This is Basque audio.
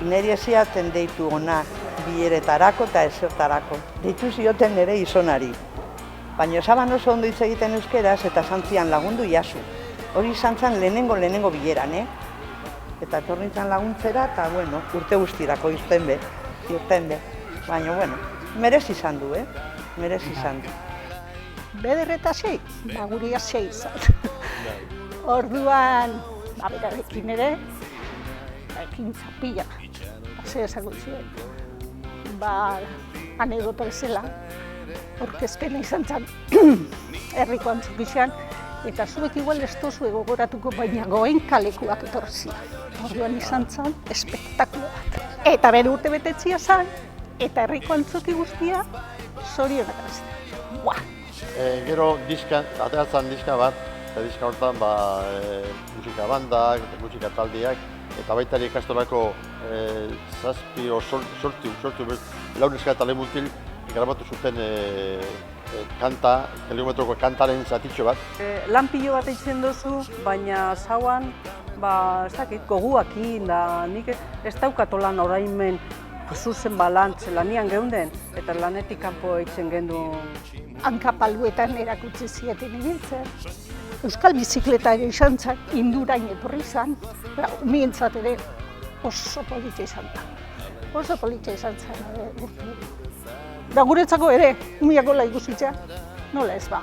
niri eziaten deitu ona bileretarako eta ezertarako. Deitu zioten nire izonari. Baina esaban oso ondo hitz egiten euskeraz eta zantzian lagundu iazu. Hori izan zen lehenengo bileran, Eta etorri nintzen laguntzera eta, bueno, urte guztirako irten be. Baina, bueno, merezi izan du, merezi izan du. Bederreta 6, guria 6 izan. Orduan, berarekin ere, ekin zapila, ze esango zuen. Anekdota bezala, orkezpena izan zen herriko antzokixan, eta zuek igual ez tozue gogoratuko, baina goen kalekuak etorri. Orduan izan zen espektakulo bat. Eta bere urte betetzia zen, eta herriko antzoki guztia zorionak azten. Gero ateratzen diska bat, eta diska hortan musika bandak, musika taldeak, eta baita ere ikastolako 7 o 8 launeska eta lehenmutil grabatu zuten kilometroko kantaren zatitxo bat. Lan pilo bat eitzen duzu, baina zauan, ez dakit, goguakin da, nik ez daukat lan oraimen zuzen balantze lanian geunden, eta lanetik kanpo eitzen gendu. Hankapaluetan erakutsi zieten ibiltzen. Euskal bizikleta ere izan zen, Indurain etorri zen, umientzat ere oso politxe izan da. Oso politxe izan zen urte. Da guretzako ere, umiako la ikusitzea, nola ez ba.